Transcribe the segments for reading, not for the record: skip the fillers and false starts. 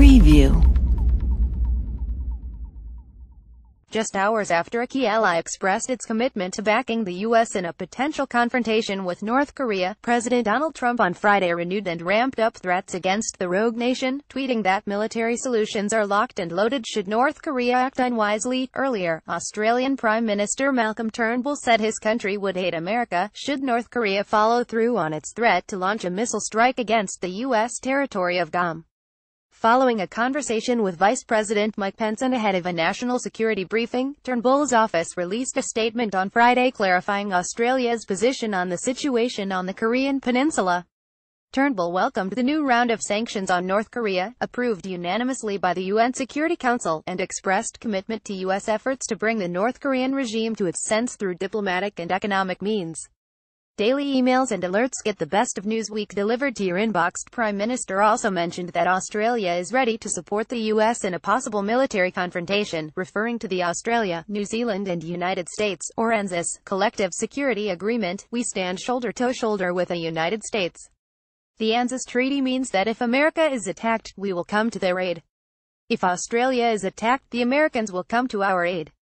Preview. Just hours after a key ally expressed its commitment to backing the U.S. in a potential confrontation with North Korea, President Donald Trump on Friday renewed and ramped up threats against the rogue nation, tweeting that military solutions are locked and loaded should North Korea act unwisely. Earlier, Australian Prime Minister Malcolm Turnbull said his country would hate America should North Korea follow through on its threat to launch a missile strike against the U.S. territory of Guam. Following a conversation with Vice President Mike Pence and ahead of a national security briefing, Turnbull's office released a statement on Friday clarifying Australia's position on the situation on the Korean peninsula. Turnbull welcomed the new round of sanctions on North Korea, approved unanimously by the UN Security Council, and expressed commitment to U.S. efforts to bring the North Korean regime to its senses through diplomatic and economic means. Daily emails and alerts get the best of Newsweek delivered to your inbox. Prime Minister also mentioned that Australia is ready to support the U.S. in a possible military confrontation, referring to the Australia, New Zealand and United States, or ANZUS, Collective Security Agreement. We stand shoulder to shoulder with the United States. The ANZUS treaty means that if America is attacked, we will come to their aid. If Australia is attacked, the Americans will come to our aid.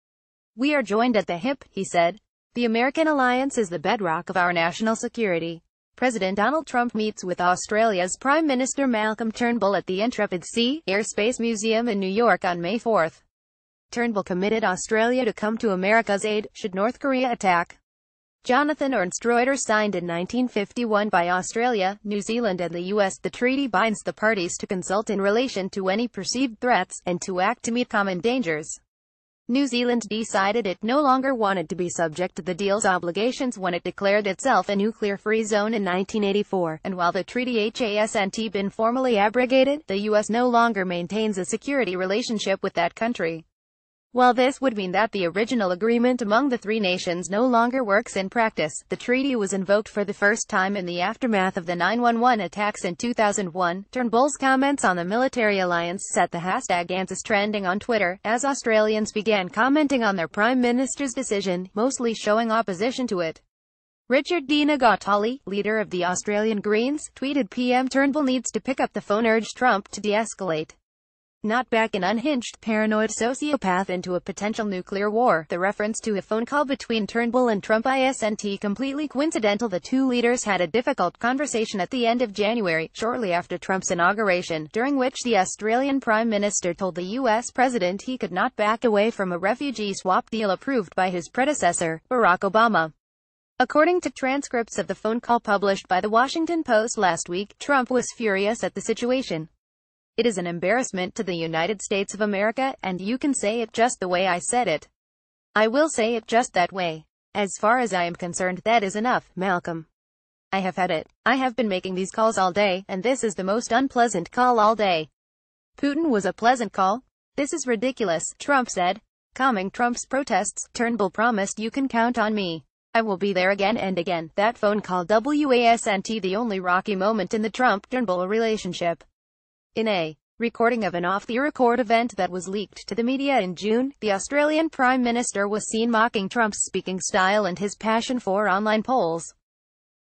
We are joined at the hip, he said. The American alliance is the bedrock of our national security. President Donald Trump meets with Australia's Prime Minister Malcolm Turnbull at the Intrepid Sea, Air Space Museum in New York on May 4. Turnbull committed Australia to come to America's aid, should North Korea attack. Jonathan Ernst Reuters signed in 1951 by Australia, New Zealand and the U.S. The treaty binds the parties to consult in relation to any perceived threats, and to act to meet common dangers. New Zealand decided it no longer wanted to be subject to the deal's obligations when it declared itself a nuclear-free zone in 1984, and while the treaty hasn't been formally abrogated, the U.S. no longer maintains a security relationship with that country. While this would mean that the original agreement among the three nations no longer works in practice, the treaty was invoked for the first time in the aftermath of the 9/11 attacks in 2001. Turnbull's comments on the military alliance set the hashtag ANZUS trending on Twitter, as Australians began commenting on their Prime Minister's decision, mostly showing opposition to it. Richard D. Nagatali, leader of the Australian Greens, tweeted PM Turnbull needs to pick up the phone, urged Trump to de-escalate. Not back an unhinged, paranoid sociopath into a potential nuclear war. The reference to a phone call between Turnbull and Trump isn't completely coincidental. The two leaders had a difficult conversation at the end of January, shortly after Trump's inauguration, during which the Australian Prime Minister told the U.S. President he could not back away from a refugee swap deal approved by his predecessor, Barack Obama. According to transcripts of the phone call published by The Washington Post last week, Trump was furious at the situation. It is an embarrassment to the United States of America, and you can say it just the way I said it. I will say it just that way. As far as I am concerned, that is enough, Malcolm. I have had it. I have been making these calls all day, and this is the most unpleasant call all day. Putin was a pleasant call. This is ridiculous, Trump said. Calming Trump's protests, Turnbull promised, you can count on me. I will be there again and again. That phone call wasn't the only rocky moment in the Trump-Turnbull relationship. In a recording of an off-the-record event that was leaked to the media in June, the Australian Prime Minister was seen mocking Trump's speaking style and his passion for online polls.